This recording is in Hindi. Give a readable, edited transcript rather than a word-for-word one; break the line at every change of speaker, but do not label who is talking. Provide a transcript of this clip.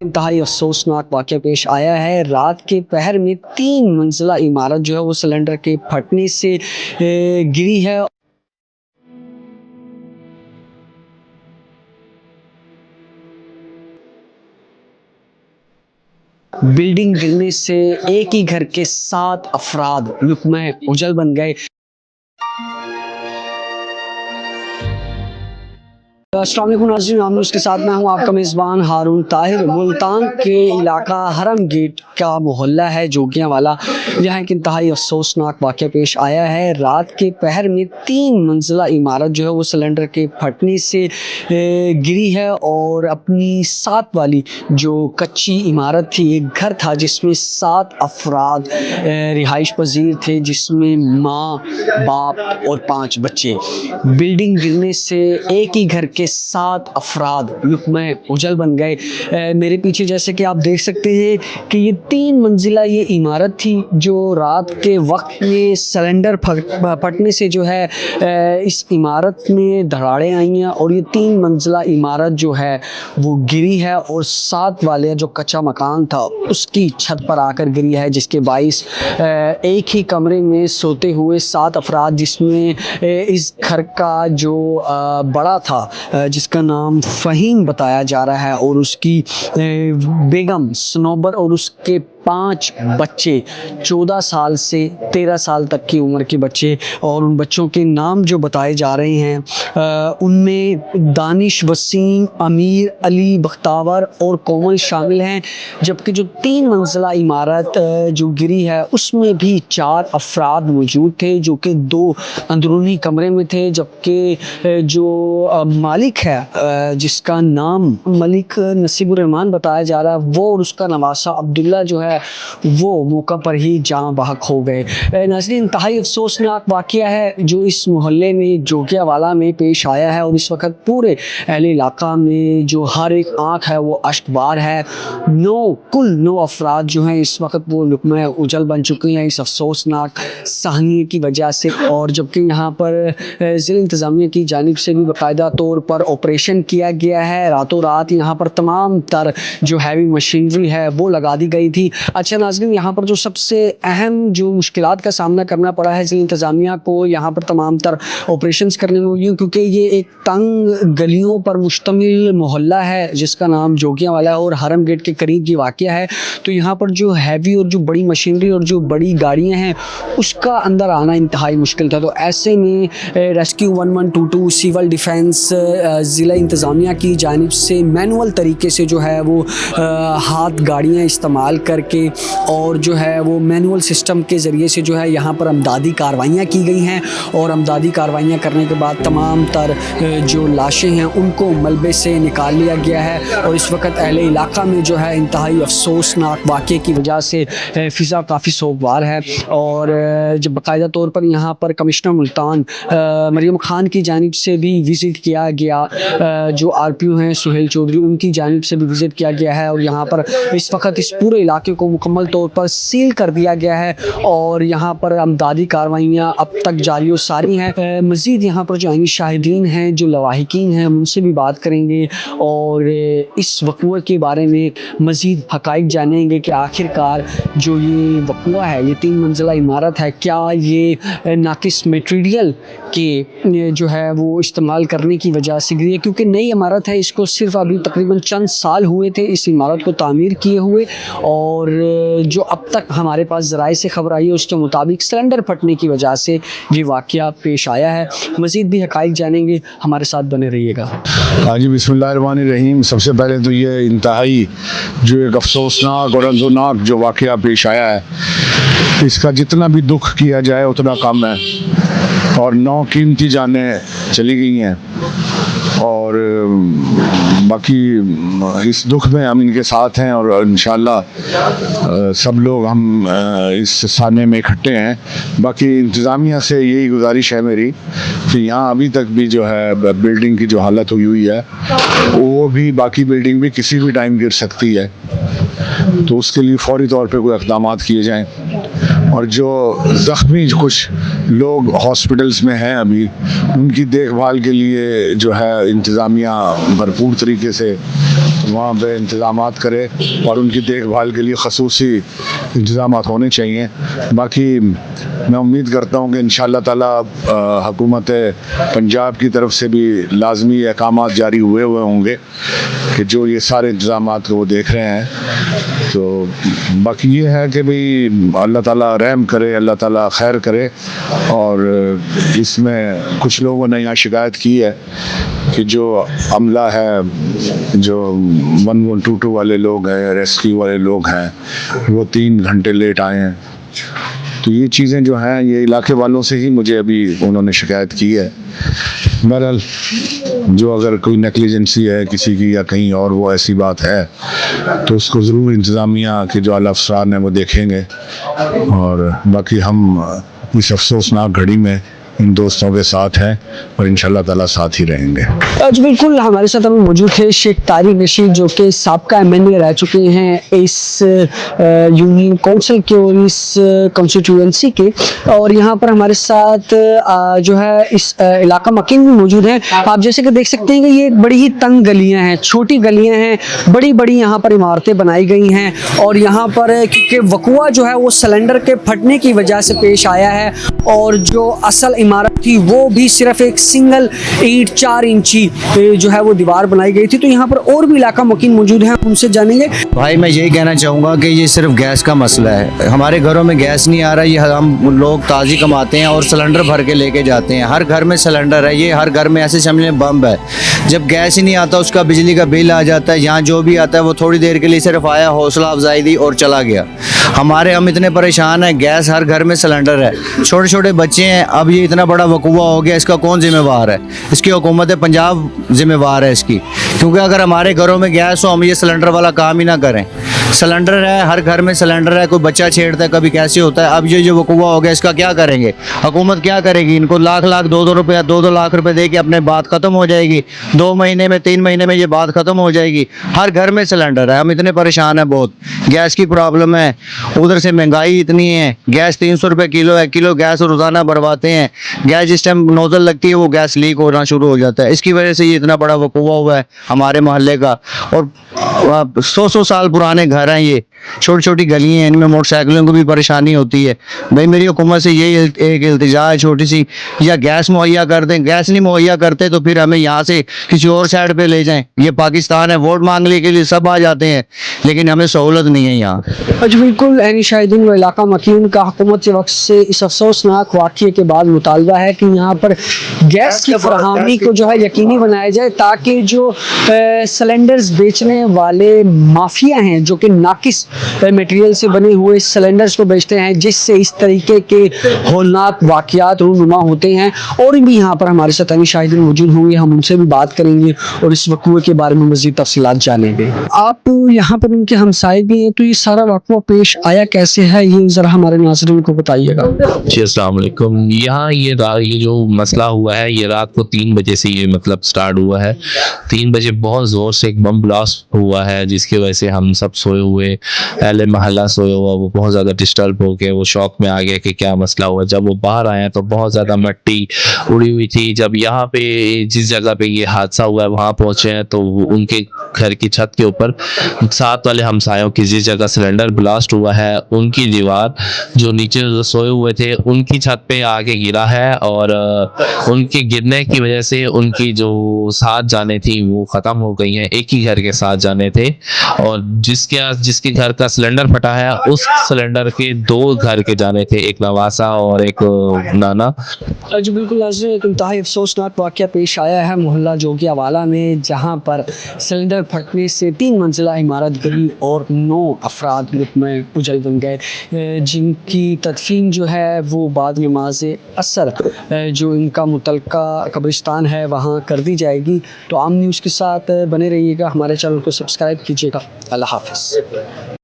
इंतहाई अफसोसनाक वाक़या पेश आया है। रात के पहर में 3 मंजिला इमारत जो है वो सिलेंडर के फटने से गिरी है। बिल्डिंग गिरने से एक ही घर के 7 अफराद लुक़मा उजल बन गए। अस्सलाम वालेकुम नाज़रीन, नाम न्यूज़ के साथ मैं हूँ आपका मेज़बान हारून ताहिर। मुल्तान के इलाका हरम गेट का मोहल्ला है जोगियाँवाला, यहाँ एक इंतहाई अफसोसनाक वाक़या पेश आया है। रात के पहर में 3 मंजिला इमारत जो है वो सिलेंडर के फटने से गिरी है और अपनी 7 वाली जो कच्ची इमारत थी, एक घर था जिसमें 7 अफराद रिहाइश पज़ीर थे, जिसमें माँ, बाप और 5 बच्चे। बिल्डिंग गिरने से एक ही घर के 7 अफराद लुक़मा उजल बन गए। मेरे पीछे जैसे कि आप देख सकते हैं कि ये 3 मंजिला ये इमारत थी जो रात के वक्त में सिलेंडर फटने से जो है इस इमारत में दरारें आई हैं और ये 3 मंजिला इमारत जो है वो गिरी है और 7 वाले जो कच्चा मकान था उसकी छत पर आकर गिरी है, जिसके बाइस एक ही कमरे में सोते हुए 7 अफराद, जिसमें इस घर का जो बड़ा था जिसका नाम फ़हीम बताया जा रहा है और उसकी बेगम सनोबर और उसके 5 बच्चे 14 साल से 13 साल तक की उम्र के बच्चे। और उन बच्चों के नाम जो बताए जा रहे हैं उनमें दानिश, वसीम, अमीर, अली, बख्तावर और कोमल शामिल हैं। जबकि जो 3 मंजिला इमारत जो गिरी है उसमें भी 4 अफराद मौजूद थे जो कि 2 अंदरूनी कमरे में थे। जबकि जो मालिक है जिसका नाम मलिक नसीबुर रहमान बताया जा रहा है, वो और उसका नवासा अब्दुल्ला जो है वो मौका पर ही जान बहक हो गए। नाज़रीन, इंतहाई अफसोसनाक वाक़या है जो इस मोहल्ले में जोगियाँवाला में पेश आया है और इस वक्त पूरे अहले इलाका में जो हर एक आँख है वो अश्कबार है। कुल 9 अफराद जो हैं इस वक्त वो लुक़मा उजल बन चुके हैं इस अफसोसनाक साहनी की वजह से। और जबकि यहाँ पर ज़िला इंतज़ामिया की जानिब से भी बाकायदा तौर पर ऑपरेशन किया गया है। रातों रात यहाँ पर तमाम तर जो हैवी मशीनरी है वो लगा दी गई थी। अच्छा नाज़रीन, यहाँ पर जो सबसे अहम जो मुश्किलात का सामना करना पड़ा है ज़िला इंतज़ामिया को यहाँ पर तमाम तर ऑपरेशंस करने में हुई, क्योंकि ये एक तंग गलियों पर मुश्तमिल मोहल्ला है जिसका नाम जोगियाँवाला है और हरम गेट के करीब ये वाक़या है। तो यहाँ पर जो हैवी और जो बड़ी मशीनरी और जो बड़ी गाड़ियाँ हैं उसका अंदर आना इंतहाई मुश्किल था। तो ऐसे में रेस्क्यू 1122 सिविल डिफेंस ज़िला इंतज़ामिया की जानिब से मैनुअल तरीके से जो है वो हाथ गाड़ियाँ इस्तेमाल करके और जो है वो मैनुअल सिस्टम के ज़रिए से जो है यहाँ पर अमदादी कार्रवाइयाँ की गई हैं। और अमदादी कार्रवाइयाँ करने के बाद तमाम तर जो लाशें हैं उनको मलबे से निकाल लिया गया है। और इस वक्त अहले इलाका में जो है इंतहाई अफसोसनाक वाक़े की वजह से फ़िज़ा काफ़ी सोगवार है। और जब बाकायदा तौर पर यहाँ पर कमिश्नर मुल्तान मरियम खान की जानिब से भी विज़िट किया गया, जो RPO हैं सुहेल चौधरी, उनकी जानिब से भी विज़िट किया गया है। और यहाँ पर इस वक्त इस पूरे इलाके को मुकम्मल तौर पर सील कर दिया गया है और यहाँ पर अमदादी कार्रवाइयाँ अब तक जारी और सारी हैं। मज़ीद यहाँ पर जो आईनी शाहिदीन हैं, जो लवाहिकीन हैं, उनसे भी बात करेंगे और इस वक़्वे के बारे में मज़ीद हक़ाइक़ जानेंगे कि आखिरकार जो ये वक़्वा है, ये 3 मंजिला इमारत है, क्या ये नाक़िस मटेरियल के जो है वो इस्तेमाल करने की वजह से गिरी है, क्योंकि नई इमारत है, इसको सिर्फ अभी तकरीबन चंद साल हुए थे इस इमारत को तामीर किए हुए। और जो अब तक हमारे पास ज़राए से खबर आई है उसके मुताबिक सिलेंडर फटने की वजह से ये वाक़या पेश आया है। मज़ीद भी हक़ाइक़ जानेंगे, हमारे साथ बने रहिएगा।
हाँ जी, बिस्मिल्लाहिर्रहमानिर्रहीम। सबसे पहले तो ये इंतहाई जो एक अफसोसनाक और रंजोनाक जो वाक़या पेश आया है, इसका जितना भी दुख किया जाए उतना कम है। और 9 कीमती जानें चली गई हैं और बाकी इस दुख में हम इनके साथ हैं और इंशाअल्लाह सब लोग हम इस साने में इकट्ठे हैं। बाकी इंतज़ामिया से यही गुजारिश है मेरी कि यहाँ अभी तक भी जो है बिल्डिंग की जो हालत हुई है वो भी बाकी बिल्डिंग भी किसी भी टाइम गिर सकती है, तो उसके लिए फ़ौरी तौर पे कोई इक़दाम किए जाएँ। और जो ज़ख्मी कुछ लोग हॉस्पिटल्स में हैं अभी, उनकी देखभाल के लिए जो है इंतज़ामिया भरपूर तरीके से वहाँ पे इंतज़ामात करे और उनकी देखभाल के लिए खसूसी इंतज़ामात होने चाहिए। बाकी मैं उम्मीद करता हूँ कि इंशाअल्लाह ताला हुकूमत पंजाब की तरफ से भी लाजमी अहकामात जारी हुए होंगे कि जो ये सारे इंतज़ामात को वो देख रहे हैं। तो बाकी ये है कि भाई अल्लाह ताला रहम करे, अल्लाह ताला खैर करे। और इसमें कुछ लोगों ने यहाँ शिकायत की है कि जो अमला है, जो 1122 वाले लोग हैं, रेस्क्यू वाले लोग हैं, वो 3 घंटे लेट आए हैं। तो ये चीज़ें जो हैं ये इलाके वालों से ही मुझे अभी उन्होंने शिकायत की है। बहरहाल जो अगर कोई नेग्लिजेंसी है किसी की या कहीं और वो ऐसी बात है तो उसको ज़रूर इंतज़ामिया के जो आला अफसरान हैं वो देखेंगे। और बाकी हम इस अफसोसनाक घड़ी में इन दोस्तों के साथ हैं और इंशाअल्लाह ताला साथ ही रहेंगे।
जी बिल्कुल, हमारे साथ अभी मौजूद है शेख तारिक रशीद जो कि साबका MNA रह चुके हैं इस यूनियन काउंसिल के और इस कॉन्स्टिट्यूएंसी के। और यहाँ पर हमारे साथ जो है इस इलाका मकीन भी मौजूद है। आप जैसे कि देख सकते हैं कि ये बड़ी ही तंग गलियाँ हैं, छोटी गलियाँ हैं, बड़ी बड़ी यहाँ पर इमारतें बनाई गई हैं। और यहाँ पर क्योंकि वकुआ जो है वो सिलेंडर के फटने की वजह से पेश आया है और जो असल इमारत थी वो भी सिर्फ एक सिंगल ईंट 4 इंची जो है वो दीवार बनाई गई थी। तो यहाँ पर और भी इलाका मकीन मौजूद हैं, उनसे जानेंगे।
भाई मैं यही कहना चाहूँगा कि ये सिर्फ गैस का मसला है। हमारे घरों में गैस नहीं आ रहा, ये हम लोग ताज़ी कमाते हैं और सिलेंडर भर के लेके जाते हैं। हर घर में सिलेंडर है, ये हर घर में ऐसे समझ बम्ब है। जब गैस ही नहीं आता उसका बिजली का बिल आ जाता है। यहाँ जो भी आता है वो थोड़ी देर के लिए सिर्फ आया, हौसला अफजाई दी और चला गया। हम इतने परेशान हैं, गैस हर घर में सिलेंडर है, छोटे छोटे बच्चे हैं। अब ये इतना बड़ा वकूआ हो गया, इसका कौन जिम्मेवार है? इसकी हुकूमत पंजाब जिम्मेवार है इसकी, क्योंकि अगर हमारे घरों में गैस हो हम ये सिलेंडर वाला काम ही ना करें। सिलेंडर है, हर घर में सिलेंडर है, कोई बच्चा छेड़ता है, कभी कैसे होता है। अब ये जो वकूआ हो गया इसका क्या करेंगे? हुकूमत क्या करेगी? इनको लाख 2 रुपया 2 लाख रुपए दे के अपने बात ख़त्म हो जाएगी। 2 महीने में 3 महीने में ये बात ख़त्म हो जाएगी। हर घर में सिलेंडर है, हम इतने परेशान हैं बहुत। गैस की प्रॉब्लम है, उधर से महंगाई इतनी है, गैस 300 रुपये किलो है, किलो गैस रोज़ाना भरवाते हैं। गैस जिस टाइम नोज़ल लगती है वो गैस लीक होना शुरू हो जाता है। इसकी वजह से ये इतना बड़ा वकूआ हुआ है हमारे मोहल्ले का। और 100 साल पुराने घर हैं, ये छोटी छोटी गलियाँ हैं, इनमें मोटरसाइकिलों को भी परेशानी होती है। भाई मेरी हुकूमत से यही एक इल्तिजा है छोटी सी, या गैस मुहैया कर दें। गैस नहीं मुहैया करते तो फिर हमें यहाँ से किसी और साइड पे ले जाएं। ये पाकिस्तान है, वोट मांगने के लिए सब आ जाते हैं, लेकिन हमें सहूलत नहीं है यहाँ।
जी बिल्कुल, ऐनी शाहिदीन व इलाका मकीन का हुकूमत के वक्त से इस अफसोसनाक वाक़ये के बाद मुतालबा है कि यहाँ पर गैस की फराहमी को जो है यकीनी बनाया जाए, ताकि जो सिलेंडर्स बेचने वाले माफिया हैं जो कि नाकिस मटेरियल से बने हुए सिलेंडर्स को बेचते हैं, जिससे इस तरीके के होलनाक वाक़यात रूनुमा होते हैं। और भी यहाँ पर हमारे साथ ऐनी शाहिदीन मौजूद होंगे, हम उनसे भी बात करेंगे और इस वक़ूए के बारे में मज़ीद तफसीलात जानेंगे। आप यहाँ पर उनके हमसाए भी हैं, तो ये सारा वाक़या पेश आया कैसे है, ये ज़रा हमारे नाज़रीन को बताइएगा।
जी अस्सलाम वालेकुम। यहाँ ये जो मसला हुआ है ये रात को 3 बजे से ये मतलब स्टार्ट हुआ है। 3 बजे बहुत ज़ोर से एक बम ब्लास्ट हुआ है, जिसकी वजह से हम सब सोए हुए, अहले महल्ला सोया हुआ, वो बहुत ज़्यादा डिस्टर्ब हो गए। वो शौक में आ गया कि क्या मसला हुआ। जब वो बाहर आए तो बहुत ज़्यादा मिट्टी उड़ी हुई थी। जब यहाँ पे जिस जगह पे ये हादसा हुआ है वहाँ पहुँचे हैं तो उनके घर की छत के ऊपर साथ वाले हमसायों की जिस जगह सिलेंडर ब्लास्ट हुआ है उनकी दीवार जो नीचे सोए हुए थे उनकी छत पे आके गिरा है। और उनके गिरने की वजह से उनकी जो 7 जानें थी वो ख़त्म हो गई हैं। एक ही घर के 7 जाने थे और जिसके घर का सिलेंडर फटा है उस सिलेंडर के 2 घर के जाने थे, एक नवासा और एक नाना।
जी बिल्कुल, एक इंतहाई अफसोसनाक वाक़या पेश आया है मोहल्ला जोगियावाला में, जहाँ पर सिलेंडर फटने से 3 मंजिला इमारत गिरी और 9 अफराद में उजल बन गए, जिनकी तदफीन जो है वो बाद नमाज असर जो इनका मुतलका कब्रिस्तान है वहाँ कर दी जाएगी। तो आम न्यूज़ के साथ बने रहिएगा, हमारे चैनल को सब्सक्राइब कीजिएगा। अल्लाह हाफ़िज़।